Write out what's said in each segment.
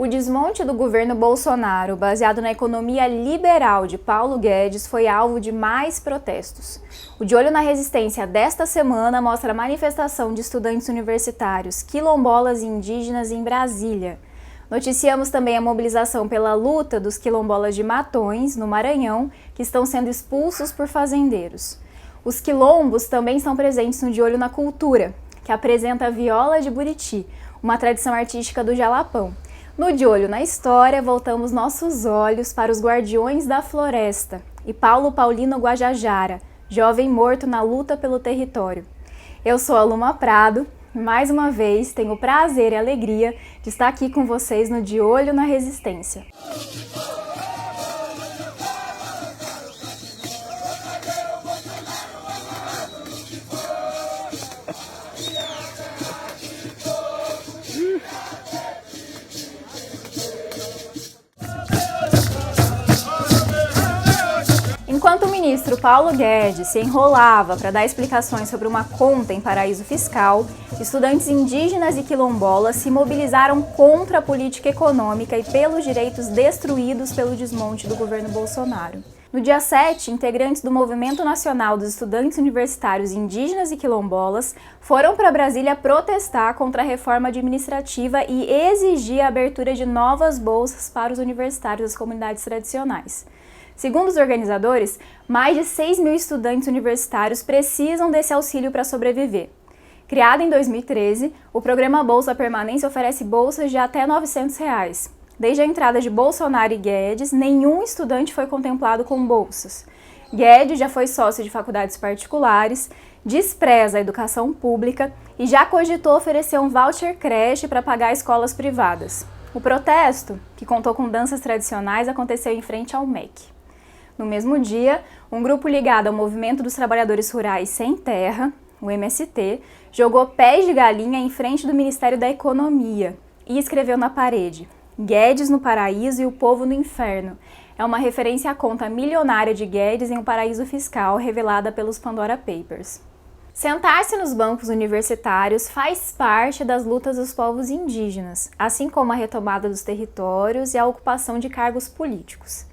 O desmonte do governo Bolsonaro, baseado na economia liberal de Paulo Guedes, foi alvo de mais protestos. O De Olho na Resistência desta semana mostra a manifestação de estudantes universitários, quilombolas e indígenas em Brasília. Noticiamos também a mobilização pela luta dos quilombolas de Matões, no Maranhão, que estão sendo expulsos por fazendeiros. Os quilombos também estão presentes no De Olho na Cultura, que apresenta a viola de Buriti, uma tradição artística do Jalapão. No De Olho na História, voltamos nossos olhos para os Guardiões da Floresta e Paulo Paulino Guajajara, jovem morto na luta pelo território. Eu sou a Luma Prado e, mais uma vez, tenho o prazer e a alegria de estar aqui com vocês no De Olho na Resistência. Enquanto o ministro Paulo Guedes se enrolava para dar explicações sobre uma conta em paraíso fiscal, estudantes indígenas e quilombolas se mobilizaram contra a política econômica e pelos direitos destruídos pelo desmonte do governo Bolsonaro. No dia 7, integrantes do Movimento Nacional dos Estudantes Universitários Indígenas e Quilombolas foram para Brasília protestar contra a reforma administrativa e exigir a abertura de novas bolsas para os universitários das comunidades tradicionais. Segundo os organizadores, mais de 6 mil estudantes universitários precisam desse auxílio para sobreviver. Criado em 2013, o programa Bolsa Permanência oferece bolsas de até R$ 900. Desde a entrada de Bolsonaro e Guedes, nenhum estudante foi contemplado com bolsas. Guedes já foi sócio de faculdades particulares, despreza a educação pública e já cogitou oferecer um voucher creche para pagar escolas privadas. O protesto, que contou com danças tradicionais, aconteceu em frente ao MEC. No mesmo dia, um grupo ligado ao Movimento dos Trabalhadores Rurais Sem Terra, o MST, jogou pés de galinha em frente do Ministério da Economia e escreveu na parede: Guedes no paraíso e o povo no inferno. É uma referência à conta milionária de Guedes em um paraíso fiscal revelada pelos Pandora Papers. Sentar-se nos bancos universitários faz parte das lutas dos povos indígenas, assim como a retomada dos territórios e a ocupação de cargos políticos.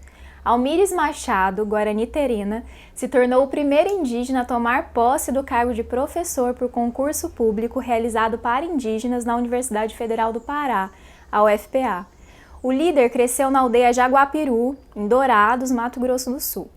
Almires Machado, Guarani Terena, se tornou o primeiro indígena a tomar posse do cargo de professor por concurso público realizado para indígenas na Universidade Federal do Pará, a UFPA. O líder cresceu na aldeia Jaguapiru, em Dourados, Mato Grosso do Sul.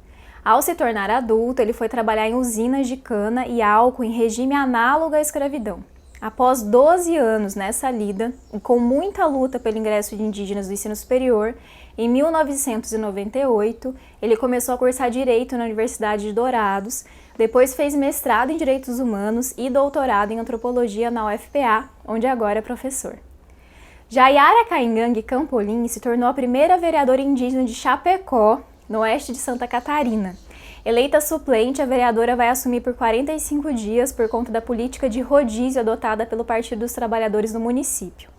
Ao se tornar adulto, ele foi trabalhar em usinas de cana e álcool em regime análogo à escravidão. Após 12 anos nessa lida, e com muita luta pelo ingresso de indígenas no ensino superior, em 1998, ele começou a cursar Direito na Universidade de Dourados, depois fez mestrado em Direitos Humanos e doutorado em Antropologia na UFPA, onde agora é professor. Jaiara Caingangue Campolim se tornou a primeira vereadora indígena de Chapecó, no oeste de Santa Catarina. Eleita suplente, a vereadora vai assumir por 45 dias por conta da política de rodízio adotada pelo Partido dos Trabalhadores do município.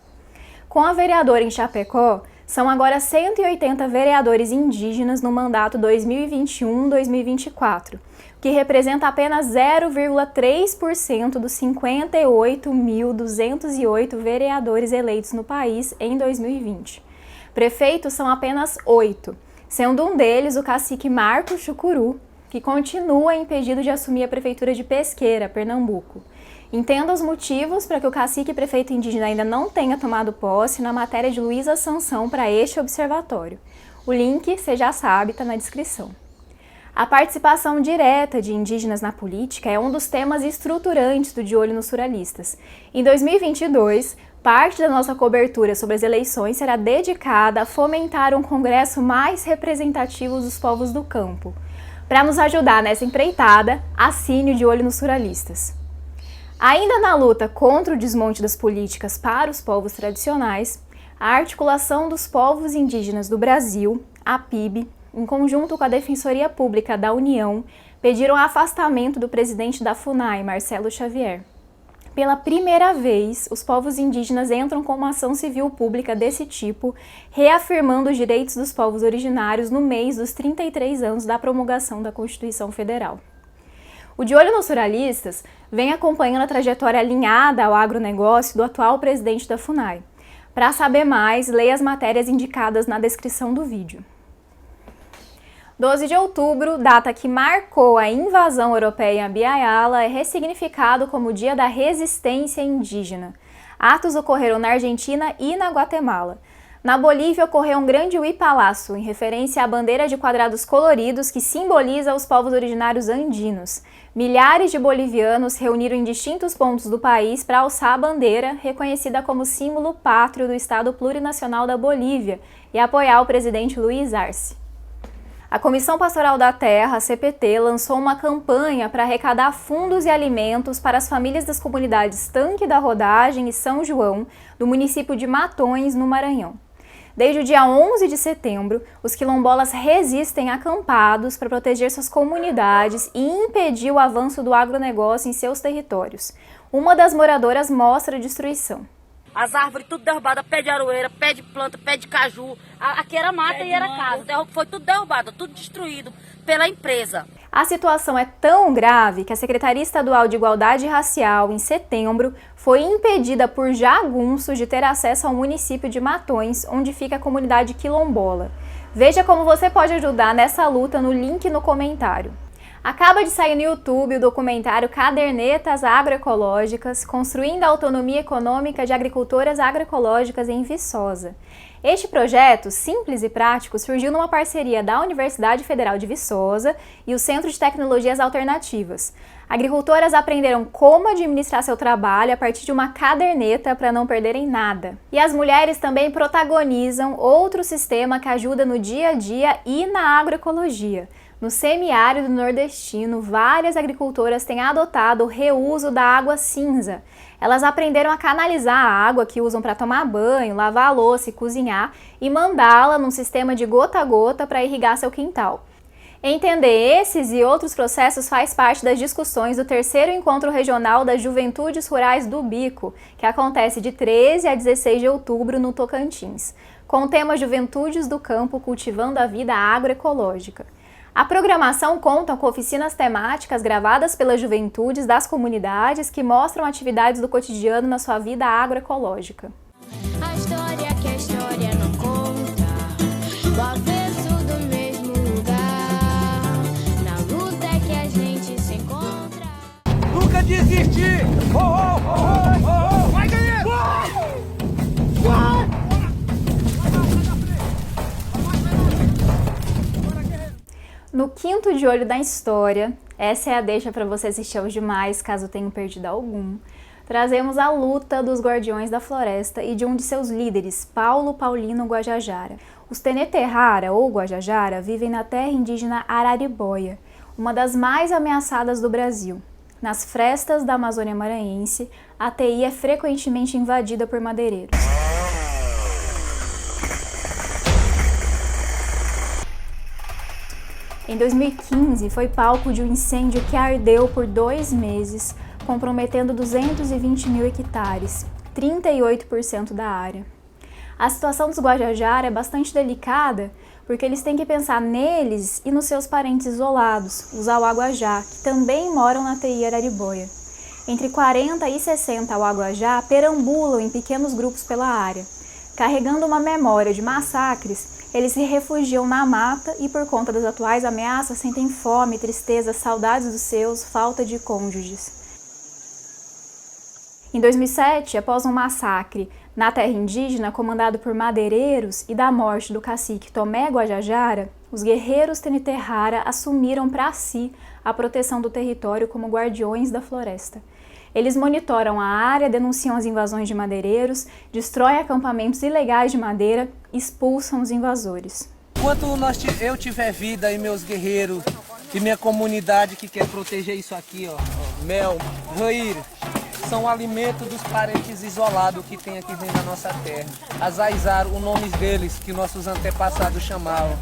Com a vereadora em Chapecó, são agora 180 vereadores indígenas no mandato 2021-2024, que representa apenas 0,3% dos 58.208 vereadores eleitos no país em 2020. Prefeitos são apenas 8, sendo um deles o cacique Marcos Chucuru, que continua impedido de assumir a prefeitura de Pesqueira, Pernambuco. Entenda os motivos para que o cacique e prefeito indígena ainda não tenha tomado posse na matéria de Luísa Sansão para este observatório. O link, você já sabe, está na descrição. A participação direta de indígenas na política é um dos temas estruturantes do De Olho nos Ruralistas. Em 2022, parte da nossa cobertura sobre as eleições será dedicada a fomentar um congresso mais representativo dos povos do campo. Para nos ajudar nessa empreitada, assine o De Olho nos Ruralistas. Ainda na luta contra o desmonte das políticas para os povos tradicionais, a Articulação dos Povos Indígenas do Brasil, a PIB, em conjunto com a Defensoria Pública da União, pediram o afastamento do presidente da FUNAI, Marcelo Xavier. Pela primeira vez, os povos indígenas entram com uma ação civil pública desse tipo, reafirmando os direitos dos povos originários no mês dos 33 anos da promulgação da Constituição Federal. O De Olho nos Ruralistas vem acompanhando a trajetória alinhada ao agronegócio do atual presidente da FUNAI. Para saber mais, leia as matérias indicadas na descrição do vídeo. 12 de outubro, data que marcou a invasão europeia em Abya Yala, é ressignificado como o Dia da Resistência Indígena. Atos ocorreram na Argentina e na Guatemala. Na Bolívia ocorreu um grande huipalaço, em referência à bandeira de quadrados coloridos que simboliza os povos originários andinos. Milhares de bolivianos reuniram em distintos pontos do país para alçar a bandeira, reconhecida como símbolo pátrio do Estado Plurinacional da Bolívia, e apoiar o presidente Luiz Arce. A Comissão Pastoral da Terra, a CPT, lançou uma campanha para arrecadar fundos e alimentos para as famílias das comunidades Tanque da Rodagem e São João, do município de Matões, no Maranhão. Desde o dia 11 de setembro, os quilombolas resistem acampados para proteger suas comunidades e impedir o avanço do agronegócio em seus territórios. Uma das moradoras mostra a destruição. As árvores tudo derrubadas, pé de aroeira, pé de planta, pé de caju. Aqui era mata e era casa. Foi tudo derrubado, tudo destruído pela empresa. A situação é tão grave que a Secretaria Estadual de Igualdade Racial, em setembro, foi impedida por jagunços de ter acesso ao município de Matões, onde fica a comunidade quilombola. Veja como você pode ajudar nessa luta no link no comentário. Acaba de sair no YouTube o documentário Cadernetas Agroecológicas, construindo a autonomia econômica de agricultoras agroecológicas em Viçosa. Este projeto, simples e prático, surgiu numa parceria da Universidade Federal de Viçosa e o Centro de Tecnologias Alternativas. Agricultoras aprenderam como administrar seu trabalho a partir de uma caderneta para não perderem nada. E as mulheres também protagonizam outro sistema que ajuda no dia a dia e na agroecologia. No semiárido nordestino, várias agricultoras têm adotado o reuso da água cinza. Elas aprenderam a canalizar a água que usam para tomar banho, lavar a louça e cozinhar e mandá-la num sistema de gota a gota para irrigar seu quintal. Entender esses e outros processos faz parte das discussões do 3º Encontro Regional das Juventudes Rurais do Bico, que acontece de 13 a 16 de outubro no Tocantins, com o tema Juventudes do Campo Cultivando a Vida Agroecológica. A programação conta com oficinas temáticas gravadas pelas juventudes das comunidades que mostram atividades do cotidiano na sua vida agroecológica. A história que a história não conta, o avesso do mesmo lugar, na luta é que a gente se encontra. Nunca desistir! Oh, oh, oh, oh, oh. Vai ganhar! No quinto de olho da história, essa é a deixa para você assistir aos demais, caso tenham perdido algum. Trazemos a luta dos Guardiões da Floresta e de um de seus líderes, Paulo Paulino Guajajara. Os Teneterrara, ou Guajajara, vivem na terra indígena Araribóia, uma das mais ameaçadas do Brasil. Nas frestas da Amazônia Maranhense, a TI é frequentemente invadida por madeireiros. Em 2015, foi palco de um incêndio que ardeu por 2 meses, comprometendo 220 mil hectares, 38% da área. A situação dos Guajajara é bastante delicada, porque eles têm que pensar neles e nos seus parentes isolados, os Auaguajá, que também moram na TI Araribóia. Entre 40 e 60 Auaguajá perambulam em pequenos grupos pela área. Carregando uma memória de massacres, eles se refugiam na mata e, por conta das atuais ameaças, sentem fome, tristeza, saudades dos seus, falta de cônjuges. Em 2007, após um massacre na terra indígena comandado por madeireiros e da morte do cacique Tomé Guajajara, os guerreiros Teneterrara assumiram para si a proteção do território como guardiões da floresta. Eles monitoram a área, denunciam as invasões de madeireiros, destroem acampamentos ilegais de madeira e expulsam os invasores. Enquanto eu tiver vida e meus guerreiros e minha comunidade que quer proteger isso aqui, ó, mel, raír, são alimento dos parentes isolados que tem aqui dentro da nossa terra. Azaizar, o nome deles que nossos antepassados chamavam.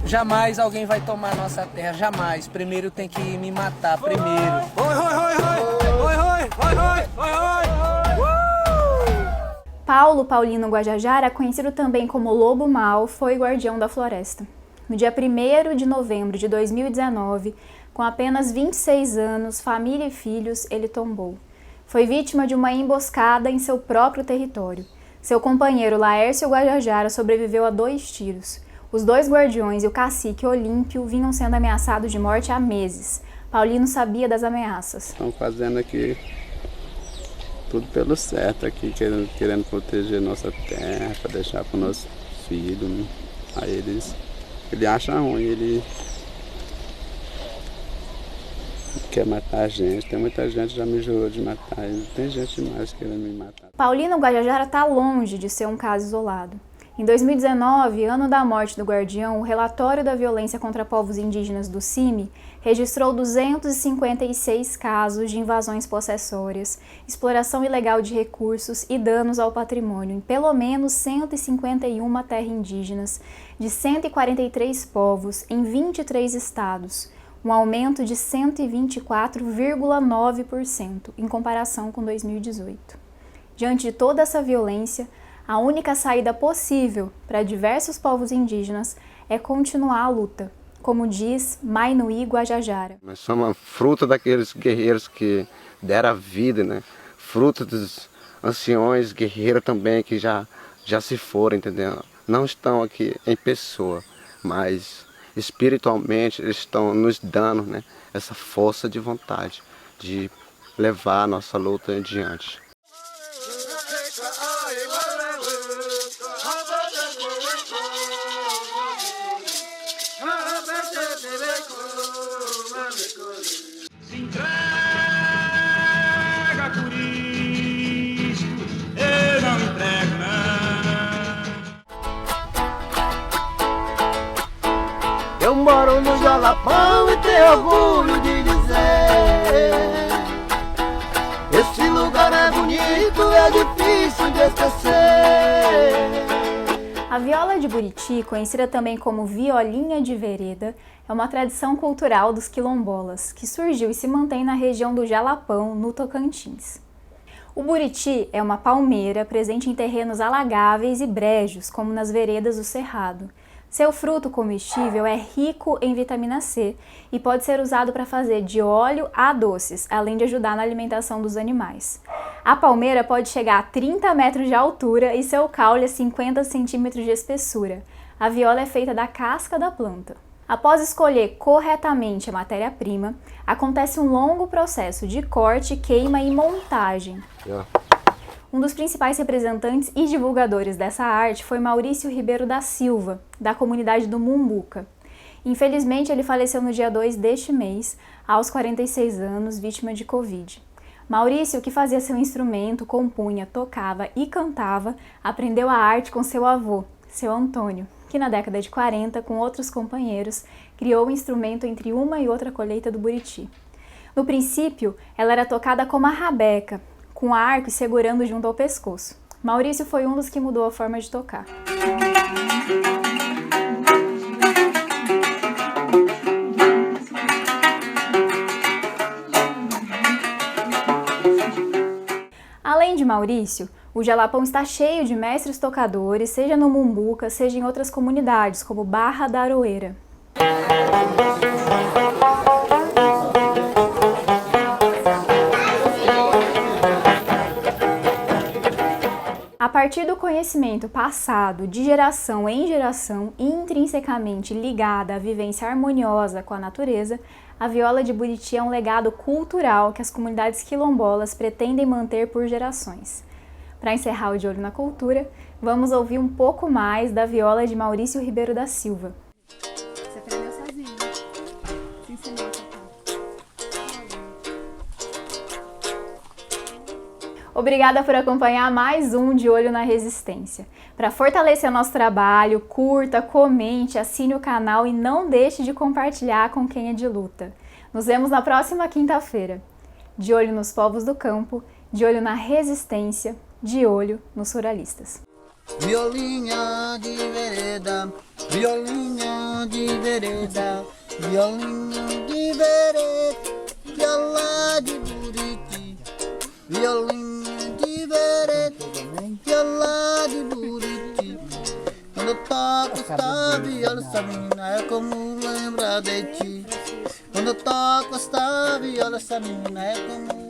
Jamais alguém vai tomar nossa terra, jamais. Primeiro tem que me matar, primeiro. Oi, oi, oi, oi, oi, oi, oi, oi, oi. Paulo Paulino Guajajara, conhecido também como Lobo Mau, foi guardião da floresta. No dia 1º de novembro de 2019, com apenas 26 anos, família e filhos, ele tombou. Foi vítima de uma emboscada em seu próprio território. Seu companheiro Laércio Guajajara sobreviveu a 2 tiros. Os 2 guardiões e o cacique Olímpio vinham sendo ameaçados de morte há meses. Paulino sabia das ameaças. Estão fazendo aqui tudo pelo certo, aqui querendo proteger nossa terra, para deixar para o nosso filho. Né? Aí ele acha ruim, ele quer matar a gente. Tem muita gente que já me jurou de matar, e tem gente mais querendo me matar. Paulino Guajajara está longe de ser um caso isolado. Em 2019, ano da morte do guardião, o relatório da violência contra povos indígenas do CIMI registrou 256 casos de invasões possessórias, exploração ilegal de recursos e danos ao patrimônio em pelo menos 151 terras indígenas, de 143 povos em 23 estados, um aumento de 124,9% em comparação com 2018. Diante de toda essa violência, a única saída possível para diversos povos indígenas é continuar a luta, como diz Mainuí Guajajara. Nós somos fruto daqueles guerreiros que deram a vida, né? Fruto dos anciões guerreiros também que já se foram, entendeu? Não estão aqui em pessoa, mas espiritualmente eles estão nos dando, né, essa força de vontade de levar a nossa luta adiante. Se entrega, Curis, eu não entrego, não. Eu moro no Jalapão e tenho orgulho de dizer: esse lugar é bonito, é difícil de esquecer. A viola de Buriti, conhecida também como violinha de vereda, é uma tradição cultural dos quilombolas, que surgiu e se mantém na região do Jalapão, no Tocantins. O buriti é uma palmeira presente em terrenos alagáveis e brejos, como nas veredas do Cerrado. Seu fruto comestível é rico em vitamina C e pode ser usado para fazer de óleo a doces, além de ajudar na alimentação dos animais. A palmeira pode chegar a 30 metros de altura e seu caule a 50 centímetros de espessura. A viola é feita da casca da planta. Após escolher corretamente a matéria-prima, acontece um longo processo de corte, queima e montagem. Um dos principais representantes e divulgadores dessa arte foi Maurício Ribeiro da Silva, da comunidade do Mumbuca. Infelizmente, ele faleceu no dia 2 deste mês, aos 46 anos, vítima de Covid. Maurício, que fazia seu instrumento, compunha, tocava e cantava, aprendeu a arte com seu avô, seu Antônio, que na década de 40, com outros companheiros, criou o instrumento entre uma e outra colheita do buriti. No princípio, ela era tocada como a rabeca, com arco e segurando junto ao pescoço. Maurício foi um dos que mudou a forma de tocar. Além de Maurício, o Jalapão está cheio de mestres tocadores, seja no Mumbuca, seja em outras comunidades, como Barra da Aroeira. A partir do conhecimento passado de geração em geração, intrinsecamente ligada à vivência harmoniosa com a natureza, a viola de Buriti é um legado cultural que as comunidades quilombolas pretendem manter por gerações. Para encerrar o De Olho na Cultura, vamos ouvir um pouco mais da viola de Maurício Ribeiro da Silva. Você aprendeu sozinho, né? Se ensinou a tocar. Obrigada por acompanhar mais um De Olho na Resistência. Para fortalecer nosso trabalho, curta, comente, assine o canal e não deixe de compartilhar com quem é de luta. Nos vemos na próxima quinta-feira. De olho nos povos do campo, de olho na resistência, de olho nos ruralistas. Violinha de vereda, violinha de vereda, violinha de vereda, viola de Buriti, violinha de vereda, viola de Buriti. Quando eu toco esta viola, essa menina é como lembrar de ti. Quando eu toco esta viola, essa menina é como